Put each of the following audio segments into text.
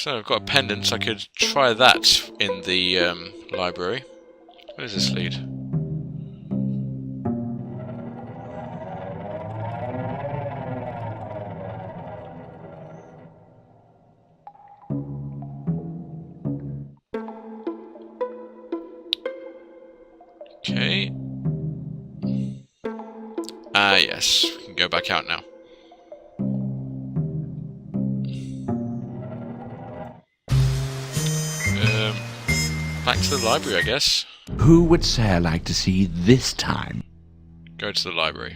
So I've got a pendant, so I could try that in the library. Where does this lead? Okay. Ah, yes. We can go back out now. Back to the library, I guess. Who would Sir like to see this time? Go to the library.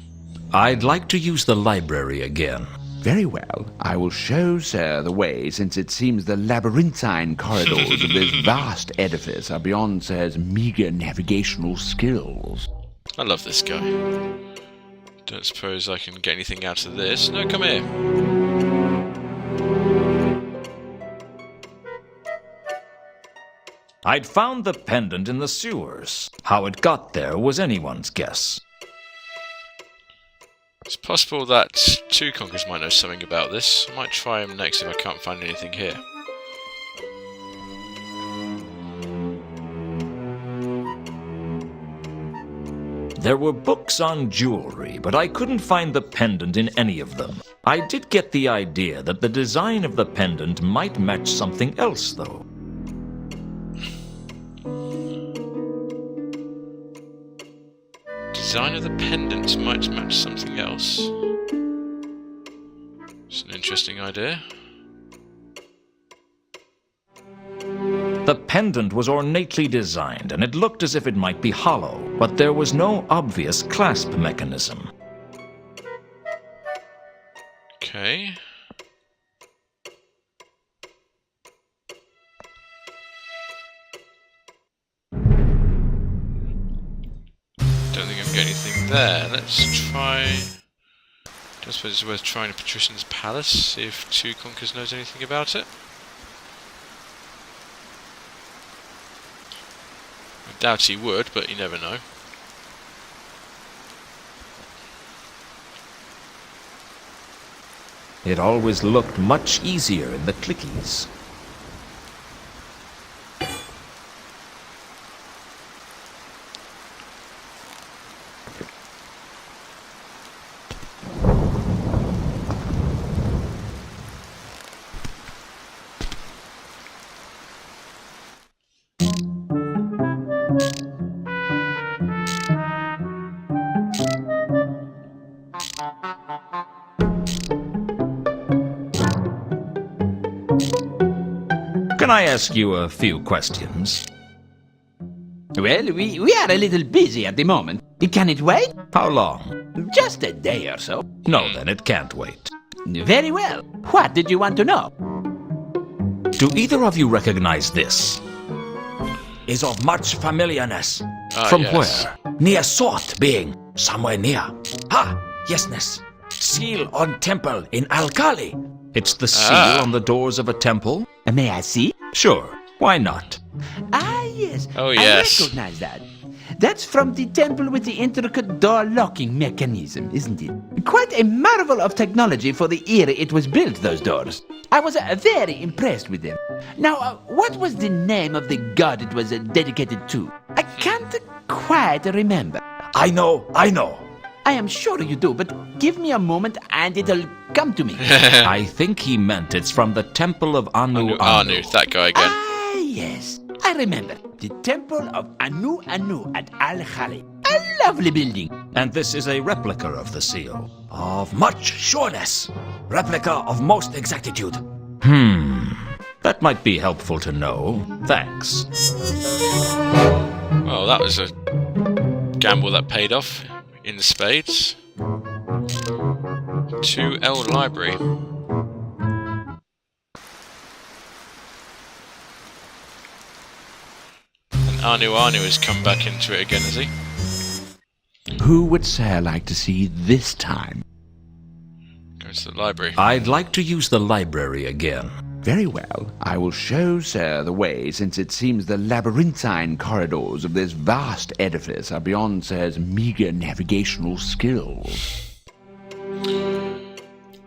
I'd like to use the library again. Very well. I will show Sir the way, since it seems the labyrinthine corridors of this vast edifice are beyond Sir's meager navigational skills. I love this guy. Don't suppose I can get anything out of this. No, come here. I'd found the pendant in the sewers. How it got there was anyone's guess. It's possible that Two Conkers might know something about this. I might try him next if I can't find anything here. There were books on jewelry, but I couldn't find the pendant in any of them. I did get the idea that the design of the pendant might match something else, though. Design of the pendant might match something else. It's an interesting idea. The pendant was ornately designed, and it looked as if it might be hollow, but there was no obvious clasp mechanism. Okay. Don't think I'm getting anything there. Let's try... I suppose it's worth trying a Patrician's Palace, see if Two Conkers knows anything about it. I doubt he would, but you never know. It always looked much easier in the clickies. Can I ask you a few questions? Well, we are a little busy at the moment. Can it wait? How long? Just a day or so. No, then it can't wait. Very well. What did you want to know? Do either of you recognize this? Is of much familiarness. From yes. where? Near sort being somewhere near. Yesness. Seal on temple in Alkali. It's the seal on the doors of a temple? May I see? Sure. Why not? Yes. Oh, yes. I recognize that. That's from the temple with the intricate door locking mechanism, isn't it? Quite a marvel of technology for the era it was built, those doors. I was very impressed with them. Now, what was the name of the god it was dedicated to? I can't quite remember. I know. I am sure you do, but give me a moment and it'll come to me. I think he meant it's from the temple of Anu. Anu, that guy again. Yes. I remember. The temple of Anu at Al-Khali. A lovely building. And this is a replica of the seal. Of much sureness. Replica of most exactitude. That might be helpful to know. Thanks. Well, that was a gamble that paid off. In the spades. 2L Library. And Anu has come back into it again, has he? Who would Sir like to see this time? Go to the library. I'd like to use the library again. Very well. I will show Sir the way, since it seems the labyrinthine corridors of this vast edifice are beyond Sir's meager navigational skills.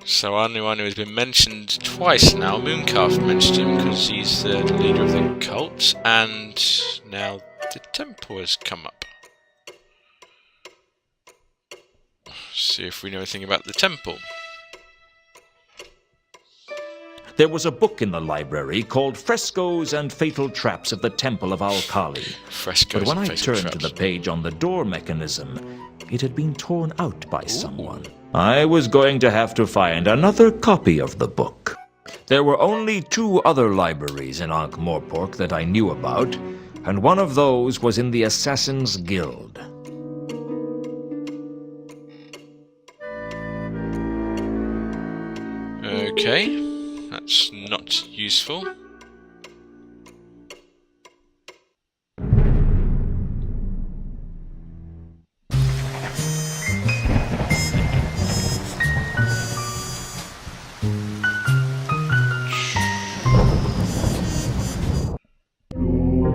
So Anu has been mentioned twice now. Mooncalf mentioned him because he's the leader of the cult, and now the temple has come up. See if we know anything about the temple. There was a book in the library called Frescoes and Fatal Traps of the Temple of Al-Kali. Frescoes But when and I fatal turned to traps. the page on the door mechanism, it had been torn out by someone. I was going to have to find another copy of the book. There were only 2 other libraries in Ankh-Morpork that I knew about, and one of those was in the Assassin's Guild. Okay, that's not useful.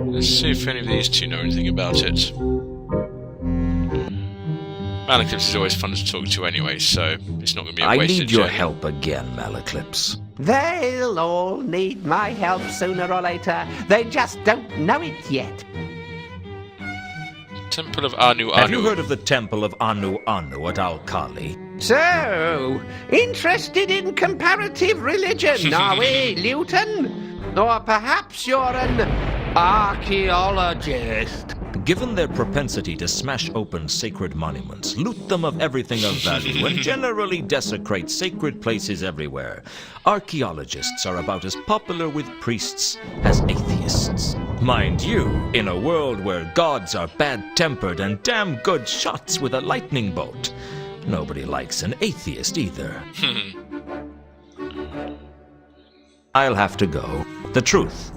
Let's see if any of these 2 know anything about it. Malaclips is always fun to talk to anyway, so it's not going to be a I wasted need your journey. help again, Malaclips. They'll all need my help sooner or later. They just don't know it yet. Temple of Anu Have you Anu. heard of the Temple of Anu Anu at Al-Kali? So, interested in comparative religion, are we, Luton? Or perhaps you're an archaeologist? Given their propensity to smash open sacred monuments, loot them of everything of value, and generally desecrate sacred places everywhere, archaeologists are about as popular with priests as atheists. Mind you, in a world where gods are bad-tempered and damn good shots with a lightning bolt, nobody likes an atheist either. I'll have to go. The truth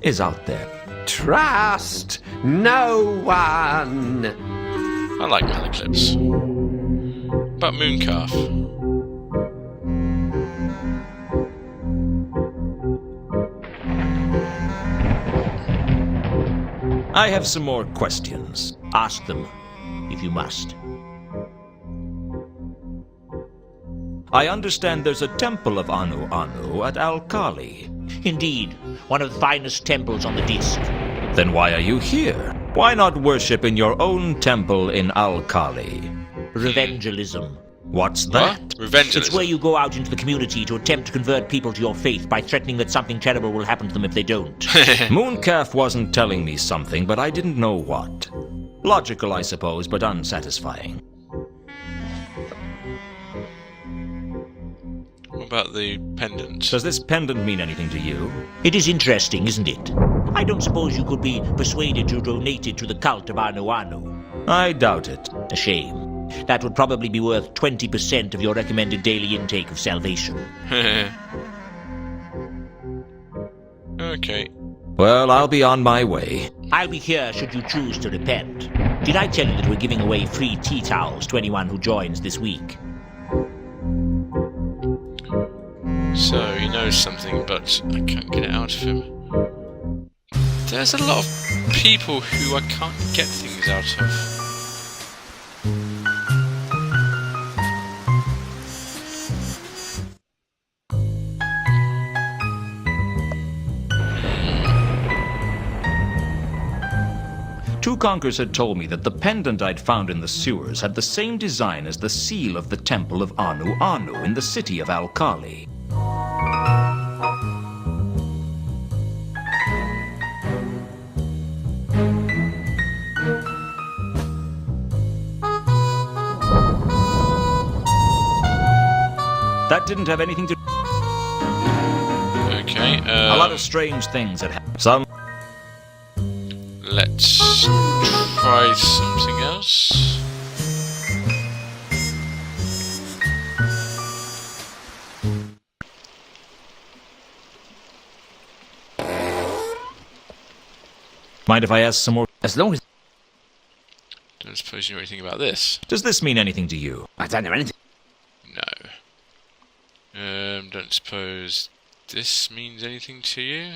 is out there. Trust no one. I like Malaclips. But Mooncalf. I have some more questions. Ask them, if you must. I understand there's a temple of Anu Anu at Al-Kali. Indeed, one of the finest temples on the Disc. Then why are you here? Why not worship in your own temple in Al-Kali? Revengealism. What's that? What? Revengealism. It's where you go out into the community to attempt to convert people to your faith by threatening that something terrible will happen to them if they don't. Mooncalf wasn't telling me something, but I didn't know what. Logical, I suppose, but unsatisfying. What about the pendant? Does this pendant mean anything to you? It is interesting, isn't it? I don't suppose you could be persuaded to donate it to the cult of Anu Anu. I doubt it. A shame. That would probably be worth 20% of your recommended daily intake of salvation. Okay. Well, I'll be on my way. I'll be here should you choose to repent. Did I tell you that we're giving away free tea towels to anyone who joins this week? So, he knows something, but I can't get it out of him. There's a lot of people who I can't get things out of. Two Conkers had told me that the pendant I'd found in the sewers had the same design as the seal of the temple of Anu Anu in the city of Al-Kali. That didn't have anything to... Okay, A lot of strange things had happened. Some... let's try something else. Mind if I ask some more? As long as Don't suppose you know anything about this. Does this mean anything to you? I don't know anything. No. Don't suppose this means anything to you?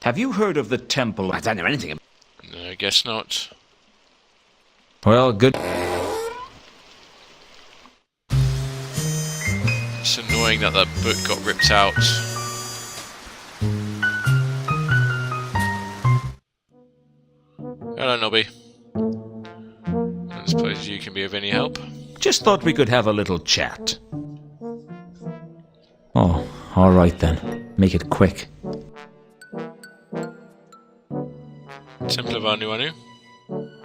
Have you heard of the temple? I don't know anything. No, I guess not. Well, good. It's annoying that that book got ripped out. Hello, Nobby. I suppose you can be of any help. Just thought we could have a little chat. Oh, all right then. Make it quick. Temple of Anu Anu.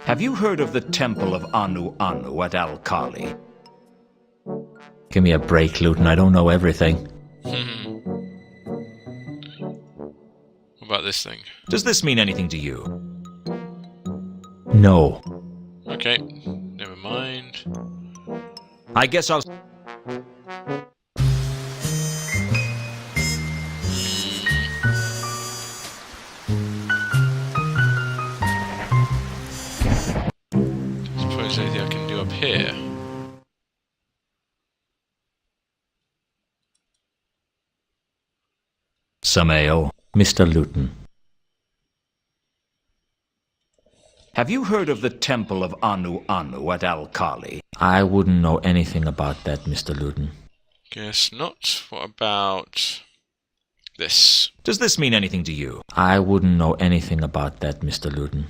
Have you heard of the Temple of Anu Anu at Al-Kali? Give me a break, Luton. I don't know everything. What about this thing? Does this mean anything to you? No. Okay, never mind. I guess I'll... Suppose there's anything I can do up here. Samael, Mr. Luton. Have you heard of the Temple of Anu Anu at Al-Kali? I wouldn't know anything about that, Mr. Luton. Guess not. What about this? Does this mean anything to you? I wouldn't know anything about that, Mr. Luton.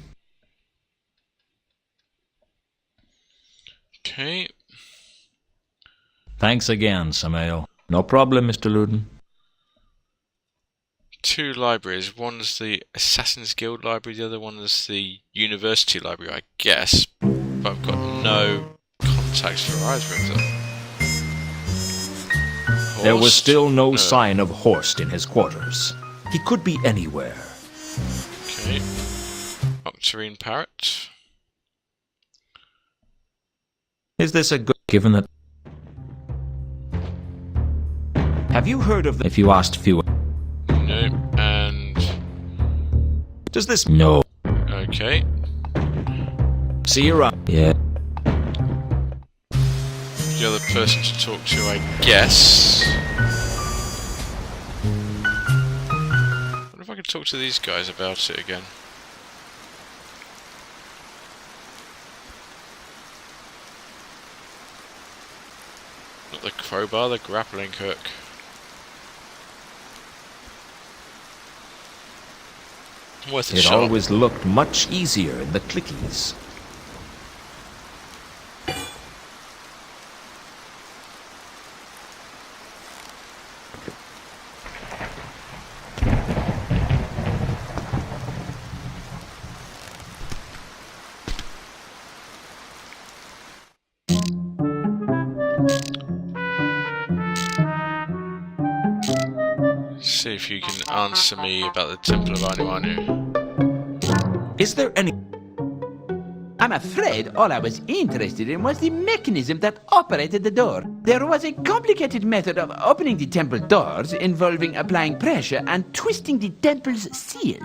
Okay. Thanks again, Samael. No problem, Mr. Luton. Two libraries. One's the Assassin's Guild Library, the other one is the University Library, I guess. But I've got no contacts for either of them. There was Horst? still no sign of Horst in his quarters. He could be anywhere. Okay. Octarine Parrot. Is this a good... Given that... Have you heard of the... If you asked few... No. And... Does this... No. Okay. See you around. Yeah. The other person to talk to, I guess. I wonder if I could talk to these guys about it again. Not the crowbar, the grappling hook. Worth a It shot. always looked much easier in the clickies. See if you can answer me about the Temple of Anu Anu. Is there any... I'm afraid all I was interested in was the mechanism that operated the door. There was a complicated method of opening the temple doors involving applying pressure and twisting the temple's seal.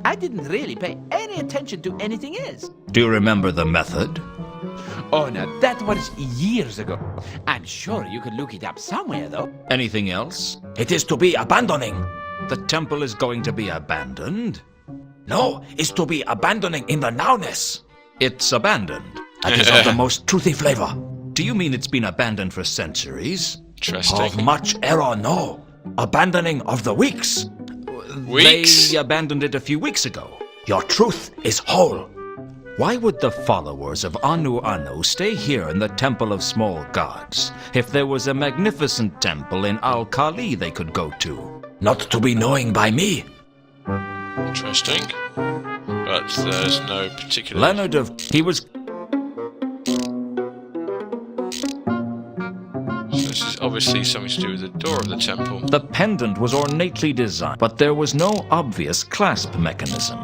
I didn't really pay any attention to anything else. Do you remember the method? Oh, now that was years ago. I'm sure you could look it up somewhere, though. Anything else? It is to be abandoning. The temple is going to be abandoned? No, it's to be abandoning in the nowness. It's abandoned. That is of the most truthy flavor. Do you mean it's been abandoned for centuries? Interesting. Of much error, no. Abandoning of the weeks. Weeks? They abandoned it a few weeks ago. Your truth is whole. Why would the followers of Anu Anu stay here in the Temple of Small Gods if there was a magnificent temple in Al-Kali they could go to? Not to be knowing by me. Interesting. But there's no particular... Leonard of... He was... So this is obviously something to do with the door of the temple. The pendant was ornately designed, but there was no obvious clasp mechanism.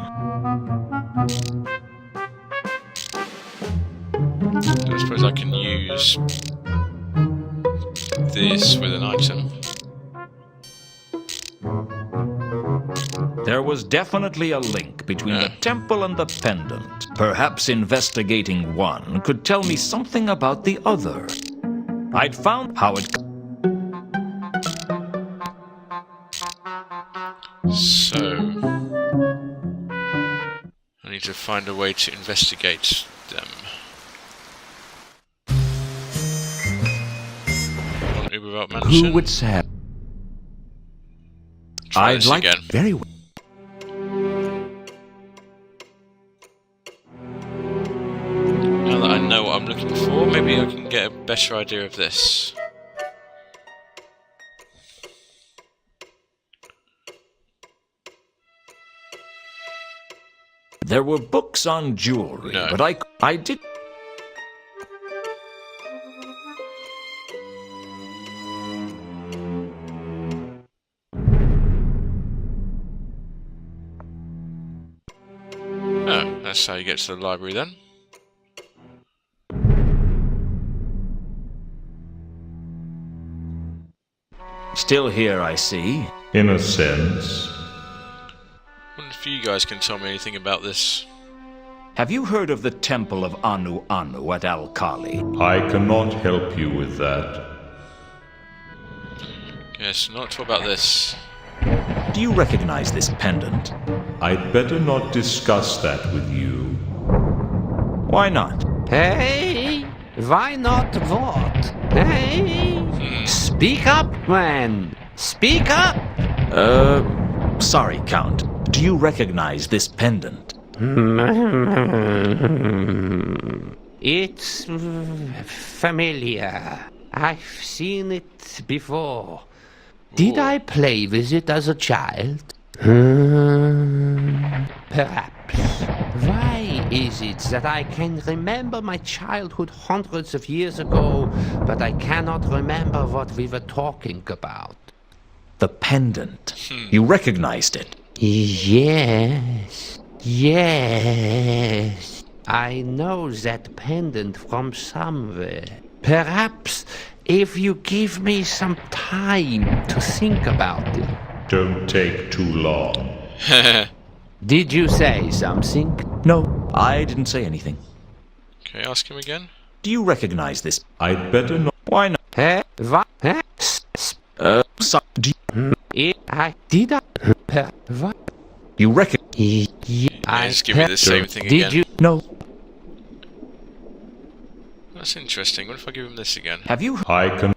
I suppose I can use this with an item. There was definitely a link between the temple and the pendant. Perhaps investigating one could tell me something about the other. I'd found how it... So... I need to find a way to investigate them. without mansion. Who would say? Try I'd this like again. very well. Now that I know what I'm looking for, maybe I can get a better idea of this. There were books on jewelry, No. but I did. Oh, that's how you get to the library then. Still here, I see. In a sense. Wonder if you guys can tell me anything about this. Have you heard of the Temple of Anu Anu at Al-Khali? I cannot help you with that. Yes, not talk about this. Do you recognize this pendant? I'd better not discuss that with you. Why not? Hey, why not what? Hey, speak up, man. Speak up. Sorry, Count. Do you recognize this pendant? It's familiar. I've seen it before. Did I play with it as a child? Perhaps. Why is it that I can remember my childhood hundreds of years ago, but I cannot remember what we were talking about? The pendant. You recognized it. Yes. Yes. I know that pendant from somewhere. Perhaps if you give me some time to think about it. Don't take too long. Did you say something? No, I didn't say anything. Okay, ask him again. Do you recognize this? I'd better not. Why not? What? Did I? What? You reckon? Just give me the same thing Did again. you? No. That's interesting. What if I give him this again? Have you? I can.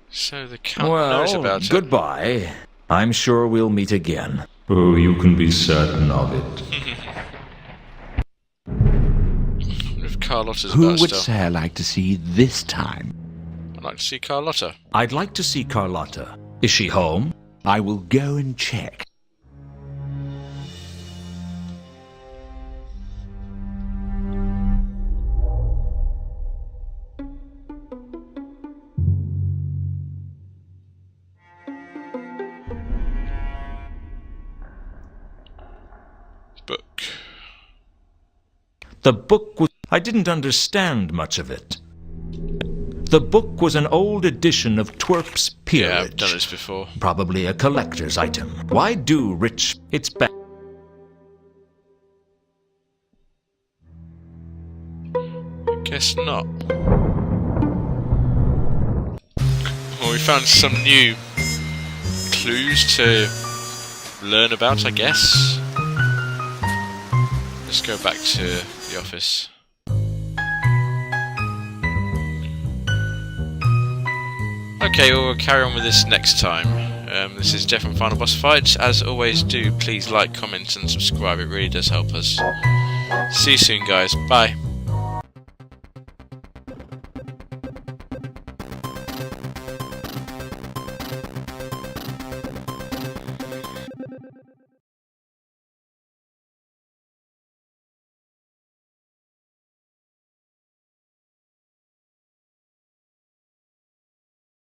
So the Count knows Well, about it. goodbye. I'm sure we'll meet again. Oh, you can be certain of it. What if Carlotta's Who about would still? Sir like to see this time? I'd like to see Carlotta. I'd like to see Carlotta. Is she home? I will go and check. Book. The book was... I didn't understand much of it. The book was an old edition of Twerp's Peerage. Yeah, I've done this before. Probably a collector's item. Why do rich... It's bad. Guess not. Well, we found some new clues to learn about, I guess. Let's go back to the office. Okay, well, we'll carry on with this next time. This is Geoff from Final Boss Fights. As always, do please like, comment and subscribe. It really does help us. See you soon, guys. Bye.